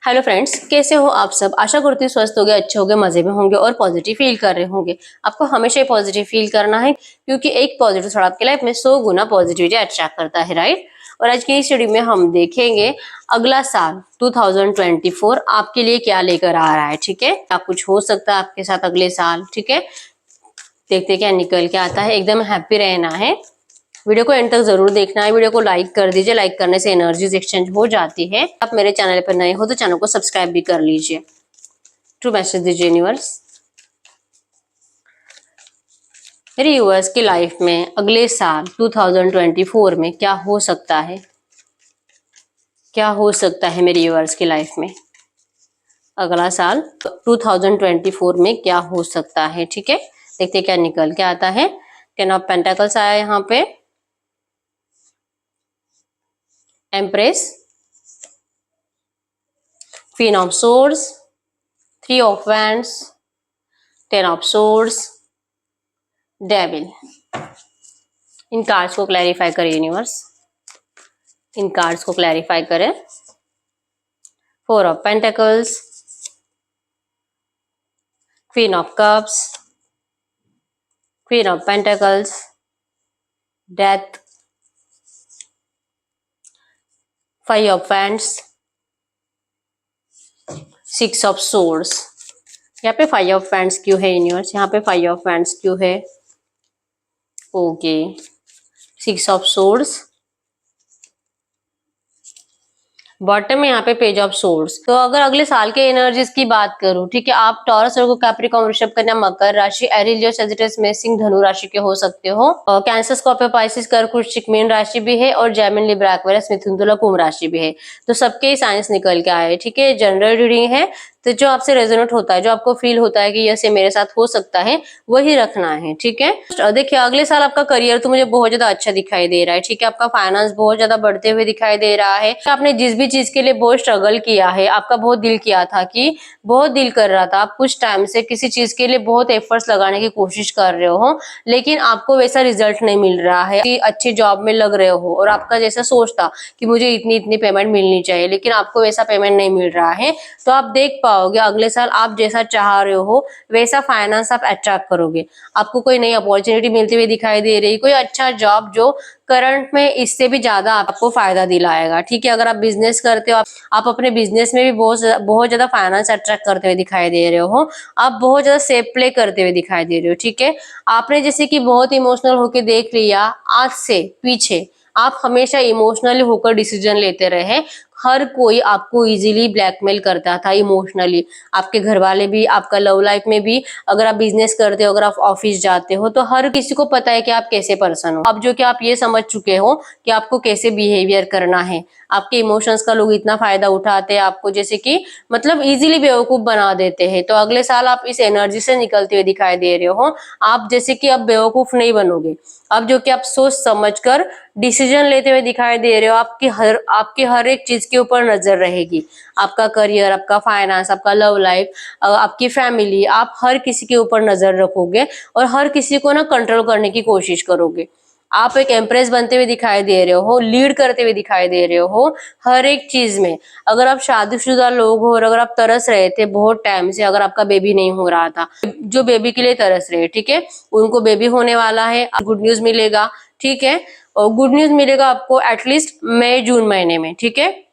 Hello friends, कैसे हो आप सब। आशा करती हूँ स्वस्थ होगे, अच्छे होगे, मजे में होंगे और पॉजिटिव फील कर रहे होंगे। आपको हमेशा पॉजिटिव फील करना है क्योंकि एक पॉजिटिव थॉट आपके लाइफ में 100 गुना पॉजिटिविटी अट्रैक्ट करता है, राइट। और आज की इस स्टडी में हम देखेंगे अगला साल 2024 आपके लिए क्या लेकर आ रहा है। ठीक है, क्या कुछ हो सकता है आपके साथ अगले साल। ठीक है, देखते क्या निकल के आता है। एकदम हैप्पी रहना है। वीडियो को एंड तक जरूर देखना है। वीडियो को लाइक कर दीजिए, लाइक करने से एनर्जीज एक्सचेंज हो जाती है। आप मेरे चैनल पर नए हो तो चैनल को सब्सक्राइब भी कर लीजिए। ट्रू मैसेज दीजिए यूनिवर्स। मेरे यूनिवर्स की लाइफ में अगले साल 2024 में क्या हो सकता है, क्या हो सकता है मेरे यूनिवर्स की लाइफ में अगला साल 2024 में क्या हो सकता है। ठीक है, देखते क्या निकल के आता है। 10 ऑफ पेंटाकल्स आया यहाँ पे, empress, queen of swords, 3 of wands, 10 of swords, devil. In cards को क्लैरिफाई करें यूनिवर्स, इन कार्ड्स को क्लैरिफाई करें। 4 of pentacles, queen of cups, queen of pentacles, death, 5 of wands, 6 of swords. यहाँ पे 5 ऑफ वैंड्स क्यों है यूनिवर्स, यहाँ पे 5 ऑफ वैंड्स क्यों है। ओके, 6 ऑफ सोर्ड्स, बॉटम में यहाँ पे पेज ऑफ सोर्ड्स। तो अगर अगले साल के एनर्जीज की बात करूं, ठीक है, आप टॉरस, वर्गो, कैप्रिकॉर्न, वृषभ, कन्या, मकर राशि, एरीज, लियो, सजिटेरियस, मेष, सिंह, धनु राशि के हो सकते हो। कैंसर, स्कॉर्पियो, पाइसिस, कर्क, वृश्चिक, मीन राशि भी है और जेमिनी, लिब्रा, एक्वेरियस, मिथुन, तुला, कुंभ राशि भी है। तो सबके साइंस निकल के आए। ठीक है, जनरल रीडिंग है तो जो आपसे रेजोनेट होता है, जो आपको फील होता है कि यस ये मेरे साथ हो सकता है, वही रखना है। ठीक है, देखिए अगले साल आपका करियर तो मुझे बहुत ज्यादा अच्छा दिखाई दे रहा है। ठीक है, आपका फाइनेंस बहुत ज्यादा बढ़ते हुए दिखाई दे रहा है। आपने जिस भी चीज के लिए बहुत स्ट्रगल किया है, आपका बहुत दिल किया था कि बहुत दिल कर रहा था, आप कुछ टाइम से किसी चीज के लिए बहुत एफर्ट्स लगाने की कोशिश कर रहे हो, लेकिन आपको वैसा रिजल्ट नहीं मिल रहा है कि अच्छे जॉब में लग रहे हो और आपका जैसा सोच था कि मुझे इतनी इतनी पेमेंट मिलनी चाहिए, लेकिन आपको वैसा पेमेंट नहीं मिल रहा है। तो आप देख पाओगे अगले साल आप जैसा चाह रहे हो वैसा फाइनेंस आप अट्रैक्ट करोगे। आपको कोई नई अपॉर्चुनिटी मिलती हुई दिखाई दे रही, कोई अच्छा जॉब जो करंट में इससे भी ज्यादा आपको फायदा दिलाएगा। ठीक है, अगर आप बिजनेस करते हो, आप अपने बिजनेस में भी बहुत ज्यादा फाइनेंस अट्रैक्ट करते हुए दिखाई दे रहे हो। आप बहुत ज्यादा सेफ प्ले करते हुए दिखाई दे रहे हो। ठीक है, आपने जैसे कि बहुत इमोशनल होकर देख लिया, आज से पीछे आप हमेशा इमोशनली होकर डिसीजन लेते रहे। हर कोई आपको इजीली ब्लैकमेल करता था इमोशनली, आपके घर वाले भी, आपका लव लाइफ में भी। अगर आप बिजनेस करते हो, अगर आप ऑफिस जाते हो, तो हर किसी को पता है कि आप कैसे पर्सन हो। अब जो कि आप ये समझ चुके हो कि आपको कैसे बिहेवियर करना है। आपके इमोशंस का लोग इतना फायदा उठाते हैं, आपको जैसे कि मतलब इजीली बेवकूफ बना देते हैं। तो अगले साल आप इस एनर्जी से निकलते हुए दिखाई दे रहे हो। आप जैसे कि अब बेवकूफ नहीं बनोगे, अब जो कि आप सोच समझकर डिसीजन लेते हुए दिखाई दे रहे हो। आपकी हर एक चीज के ऊपर नजर रहेगी। आपका करियर, आपका फाइनेंस, आपका लव लाइफ, आपकी फैमिली, आप हर किसी के ऊपर नजर रखोगे और हर किसी को ना कंट्रोल करने की कोशिश करोगे। आप एक एम्प्रेस बनते हुए दिखाई दे रहे हो, लीड करते हुए दिखाई दे रहे हो हर एक चीज में। अगर आप शादीशुदा लोग हो और अगर आप तरस रहे थे बहुत टाइम से, अगर आपका बेबी नहीं हो रहा था, जो बेबी के लिए तरस रहे, ठीक है, उनको बेबी होने वाला है, गुड न्यूज मिलेगा। ठीक है, और गुड न्यूज मिलेगा आपको एटलीस्ट मई जून महीने में। ठीक है,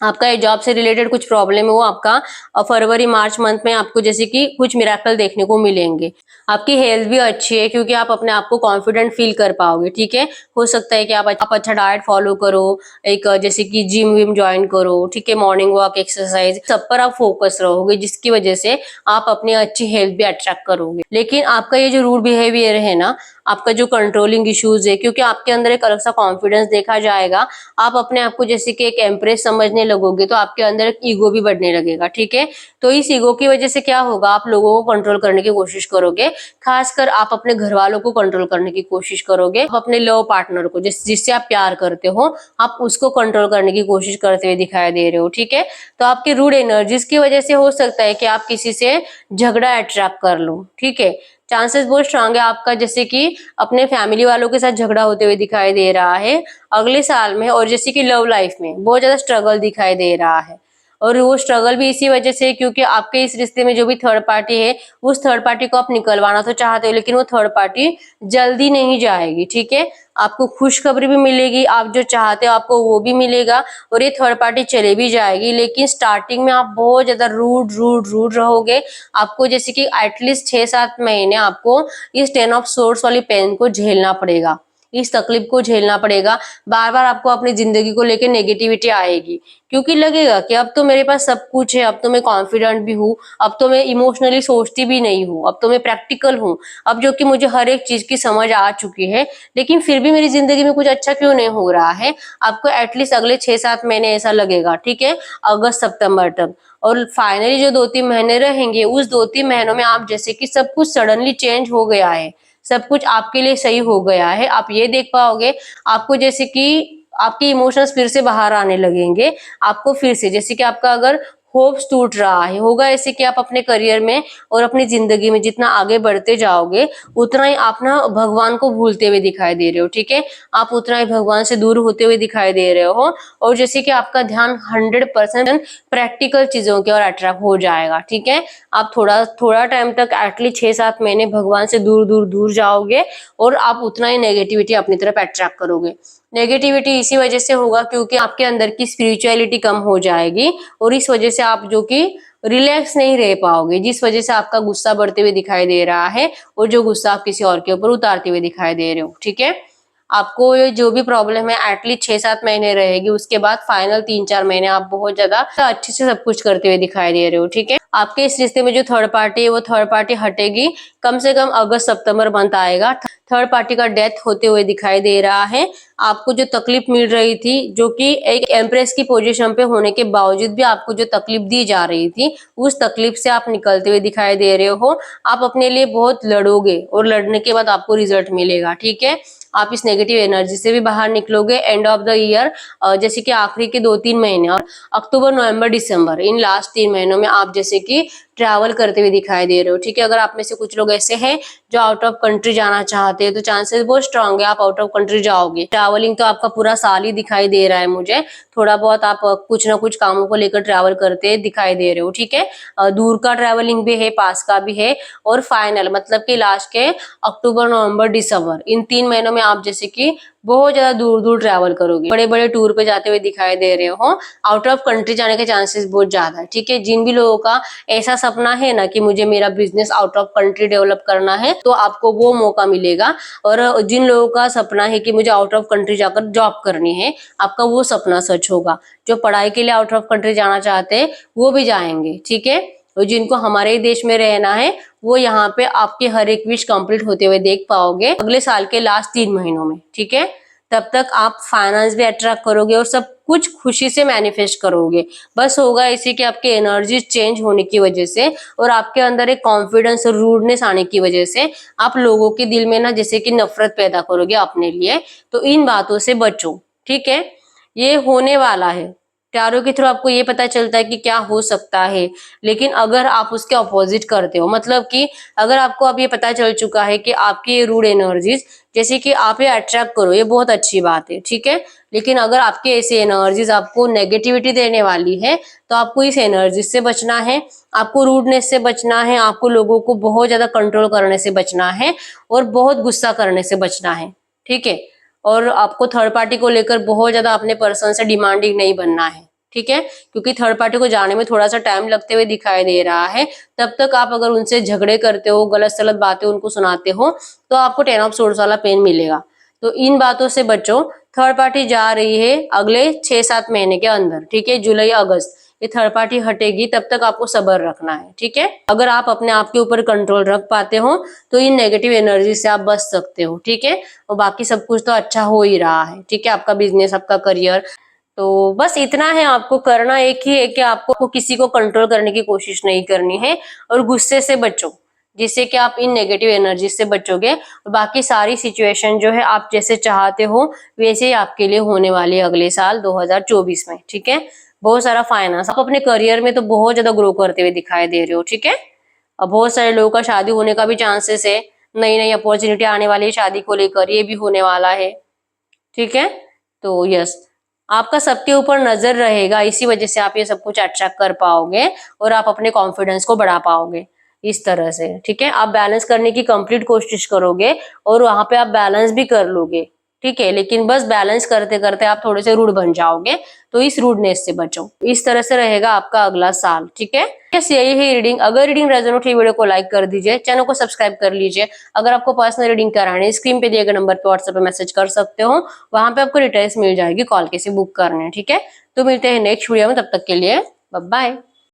आपका ये जॉब से रिलेटेड कुछ प्रॉब्लम है वो आपका फरवरी मार्च मंथ में आपको जैसे कि कुछ मिराकल देखने को मिलेंगे। आपकी हेल्थ भी अच्छी है क्योंकि आप अपने आप को कॉन्फिडेंट फील कर पाओगे। ठीक है, हो सकता है कि आप अच्छा डाइट फॉलो करो, एक जैसे कि जिम विम ज्वाइन करो। ठीक है, मॉर्निंग वॉक, एक्सरसाइज, सब पर आप फोकस रहोगे, जिसकी वजह से आप अपनी अच्छी हेल्थ भी अट्रैक्ट करोगे। लेकिन आपका ये जो रूड बिहेवियर है ना, आपका जो कंट्रोलिंग इश्यूज है, क्योंकि आपके अंदर एक अलग सा कॉन्फिडेंस देखा जाएगा। आप अपने आप को जैसे कि एक एम्प्रेस समझने लगोगे तो आपके अंदर एक ईगो भी बढ़ने लगेगा। ठीक है, तो इस ईगो की वजह से क्या होगा, आप लोगों को कंट्रोल करने की कोशिश करोगे। खासकर आप अपने घर वालों को कंट्रोल करने की कोशिश करोगे। आप अपने लव पार्टनर को, जिससे आप प्यार करते हो, आप उसको कंट्रोल करने की कोशिश करते हुए दिखाई दे रहे हो। ठीक है, तो आपके रूड एनर्जीज की वजह से हो सकता है कि आप किसी से झगड़ा अट्रैक्ट कर लो। ठीक है, चांसेस बहुत स्ट्रांग है आपका जैसे कि अपने फैमिली वालों के साथ झगड़ा होते हुए दिखाई दे रहा है अगले साल में। और जैसे कि लव लाइफ में बहुत ज्यादा स्ट्रगल दिखाई दे रहा है। और वो स्ट्रगल भी इसी वजह से क्योंकि आपके इस रिश्ते में जो भी थर्ड पार्टी है, उस थर्ड पार्टी को आप निकलवाना तो चाहते हो, लेकिन वो थर्ड पार्टी जल्दी नहीं जाएगी। ठीक है, आपको खुशखबरी भी मिलेगी, आप जो चाहते हो आपको वो भी मिलेगा, और ये थर्ड पार्टी चले भी जाएगी। लेकिन स्टार्टिंग में आप बहुत ज्यादा रूड रूड रूड रहोगे। आपको जैसे कि एटलीस्ट 6-7 महीने आपको इस 10 ऑफ सोर्स वाली पेन को झेलना पड़ेगा, इस तकलीफ को झेलना पड़ेगा। बार बार आपको अपनी जिंदगी को लेकर नेगेटिविटी आएगी, क्योंकि लगेगा कि अब तो मेरे पास सब कुछ है, अब तो मैं कॉन्फिडेंट भी हूँ, अब तो मैं इमोशनली सोचती भी नहीं हूँ, अब तो मैं प्रैक्टिकल हूँ, अब जो कि मुझे हर एक चीज की समझ आ चुकी है, लेकिन फिर भी मेरी जिंदगी में कुछ अच्छा क्यों नहीं हो रहा है। आपको एटलीस्ट अगले 6-7 महीने ऐसा लगेगा। ठीक है, अगस्त सितंबर तक। और फाइनली जो 2-3 महीने रहेंगे, उस 2-3 महीनों में आप जैसे कि सब कुछ सडनली चेंज हो गया है, सब कुछ आपके लिए सही हो गया है। आप ये देख पाओगे, आपको जैसे कि आपके इमोशंस फिर से बाहर आने लगेंगे। आपको फिर से जैसे कि आपका अगर होप्स टूट रहा है, होगा ऐसे कि आप अपने करियर में और अपनी जिंदगी में जितना आगे बढ़ते जाओगे, उतना ही आप ना भगवान को भूलते हुए दिखाई दे रहे हो। ठीक है, आप उतना ही भगवान से दूर होते हुए दिखाई दे रहे हो, और जैसे कि आपका ध्यान 100% प्रैक्टिकल चीजों की ओर अट्रैक्ट हो जाएगा। ठीक है, आप थोड़ा थोड़ा टाइम तक एटलीस्ट 6-7 महीने भगवान से दूर दूर दूर जाओगे, और आप उतना ही नेगेटिविटी अपनी तरफ अट्रैक्ट करोगे। नेगेटिविटी इसी वजह से होगा क्योंकि आपके अंदर की स्पिरिचुअलिटी कम हो जाएगी, और इस वजह से आप जो कि रिलैक्स नहीं रह पाओगे, जिस वजह से आपका गुस्सा बढ़ते हुए दिखाई दे रहा है, और जो गुस्सा आप किसी और के ऊपर उतारते हुए दिखाई दे रहे हो। ठीक है, आपको ये जो भी प्रॉब्लम है एटलीस्ट 6-7 महीने रहेगी, उसके बाद फाइनल 3-4 महीने आप बहुत ज्यादा अच्छे से सब कुछ करते हुए दिखाई दे रहे हो। ठीक है, आपके इस रिश्ते में जो थर्ड पार्टी है, वो थर्ड पार्टी हटेगी, कम से कम अगस्त सितंबर मंथ आएगा। थर्ड पार्टी का डेथ होते हुए दिखाई दे रहा है। आपको जो तकलीफ मिल रही थी, जो कि एक एम्प्रेस की पोजीशन पे होने के बावजूद भी आपको जो तकलीफ दी जा रही थी, उस तकलीफ से आप निकलते हुए दिखाई दे रहे हो। आप अपने लिए बहुत लड़ोगे, और लड़ने के बाद आपको रिजल्ट मिलेगा। ठीक है, आप इस नेगेटिव एनर्जी से भी बाहर निकलोगे। एंड ऑफ द ईयर, जैसे कि आखिरी के 2-3 महीने, और अक्टूबर नवंबर दिसंबर, इन लास्ट 3 महीनों में आप जैसे कि ट्रैवल करते हुए दिखाई दे रहे हो। ठीक है, अगर आप में से कुछ लोग ऐसे हैं जो आउट ऑफ कंट्री जाना चाहते हैं, तो चांसेस बहुत स्ट्रांग है आप आउट ऑफ कंट्री जाओगे। ट्रैवलिंग तो आपका पूरा साल ही दिखाई दे रहा है मुझे, थोड़ा बहुत आप कुछ ना कुछ कामों को लेकर ट्रैवल करते दिखाई दे रहे हो। ठीक है, दूर का ट्रैवलिंग भी है, पास का भी है, और फाइनल मतलब कि लास्ट के अक्टूबर नवंबर दिसंबर, इन 3 महीनों में आप जैसे कि बहुत ज्यादा दूर दूर ट्रैवल करोगे, बड़े बड़े टूर पे जाते हुए दिखाई दे रहे हो। आउट ऑफ कंट्री जाने के चांसेस बहुत ज्यादा है। ठीक है, जिन भी लोगों का ऐसा सपना है ना कि मुझे मेरा business out of country develop करना है, तो आपको वो मौका मिलेगा। और जिन लोगों का सपना है कि मुझे आउट ऑफ कंट्री जाकर जॉब करनी है, आपका वो सपना सच होगा। जो पढ़ाई के लिए आउट ऑफ कंट्री जाना चाहते हैं, वो भी जाएंगे। ठीक है, और जिनको हमारे ही देश में रहना है, वो यहाँ पे आपके हर एक विश कंप्लीट होते हुए देख पाओगे अगले साल के लास्ट 3 महीनों में। ठीक है, तब तक आप फाइनेंस भी अट्रैक्ट करोगे, और सब कुछ खुशी से मैनिफेस्ट करोगे। बस होगा इसी कि आपके एनर्जी चेंज होने की वजह से, और आपके अंदर एक कॉन्फिडेंस और रूडनेस आने की वजह से, आप लोगों के दिल में ना जैसे कि नफरत पैदा करोगे अपने लिए। तो इन बातों से बचो। ठीक है, ये होने वाला है। टैरो के थ्रू आपको ये पता चलता है कि क्या हो सकता है, लेकिन अगर आप उसके अपोजिट करते हो, मतलब कि अगर आपको अब ये पता चल चुका है कि आपकी ये रूड एनर्जीज जैसे कि आप ये अट्रैक्ट करो, ये बहुत अच्छी बात है। ठीक है, लेकिन अगर आपके ऐसे एनर्जीज आपको नेगेटिविटी देने वाली है, तो आपको इस एनर्जी से बचना है, आपको रूडनेस से बचना है, आपको लोगों को बहुत ज्यादा कंट्रोल करने से बचना है, और बहुत गुस्सा करने से बचना है। ठीक है, और आपको थर्ड पार्टी को लेकर बहुत ज्यादा अपने पर्सन से डिमांडिंग नहीं बनना है। ठीक है, क्योंकि थर्ड पार्टी को जाने में थोड़ा सा टाइम लगते हुए दिखाई दे रहा है। तब तक आप अगर उनसे झगड़े करते हो, गलत सलत बातें उनको सुनाते हो, तो आपको 10 ऑफ सोर्ड्स वाला पेन मिलेगा। तो इन बातों से बचो। थर्ड पार्टी जा रही है अगले 6-7 महीने के अंदर। ठीक है, जुलाई अगस्त ये थर्ड पार्टी हटेगी, तब तक आपको सब्र रखना है। ठीक है, अगर आप अपने आप के ऊपर कंट्रोल रख पाते हो, तो इन नेगेटिव एनर्जी से आप बच सकते हो। ठीक है, और बाकी सब कुछ तो अच्छा हो ही रहा है। ठीक है, आपका बिजनेस, आपका करियर, तो बस इतना है। आपको करना एक ही है कि आपको किसी को कंट्रोल करने की कोशिश नहीं करनी है, और गुस्से से बचो, जिससे कि आप इन नेगेटिव एनर्जी से बचोगे। और बाकी सारी सिचुएशन जो है आप जैसे चाहते हो वैसे ही आपके लिए होने वाली है अगले साल 2024 में। ठीक है, बहुत सारा फाइनेंस, आप अपने करियर में तो बहुत ज्यादा ग्रो करते हुए दिखाई दे रहे हो। ठीक है, अब बहुत सारे लोगों का शादी होने का भी चांसेस है, नई नई अपॉर्चुनिटी आने वाली है शादी को लेकर, ये भी होने वाला है। ठीक है, तो यस, आपका सबके ऊपर नजर रहेगा, इसी वजह से आप ये सब कुछ अट्रैक्ट कर पाओगे और आप अपने कॉन्फिडेंस को बढ़ा पाओगे इस तरह से। ठीक है, आप बैलेंस करने की कंप्लीट कोशिश करोगे और वहां पे आप बैलेंस भी कर लोगे। ठीक है, लेकिन बस बैलेंस करते करते आप थोड़े से रूड बन जाओगे, तो इस रूडनेस से बचो। इस तरह से रहेगा आपका अगला साल। ठीक है, यस, यही है रीडिंग। अगर रीडिंग रेजोनेट हुई, वीडियो को लाइक कर दीजिए, चैनल को सब्सक्राइब कर लीजिए। अगर आपको पर्सनल रीडिंग करानी है, स्क्रीन पे दिए गए नंबर पे व्हाट्सएप पे मैसेज कर सकते हो, वहां पे आपको डिटेल्स मिल जाएगी, कॉल कैसे बुक करने। ठीक है, तो मिलते हैं नेक्स्ट वीडियो में, तब तक के लिए बाय बाय।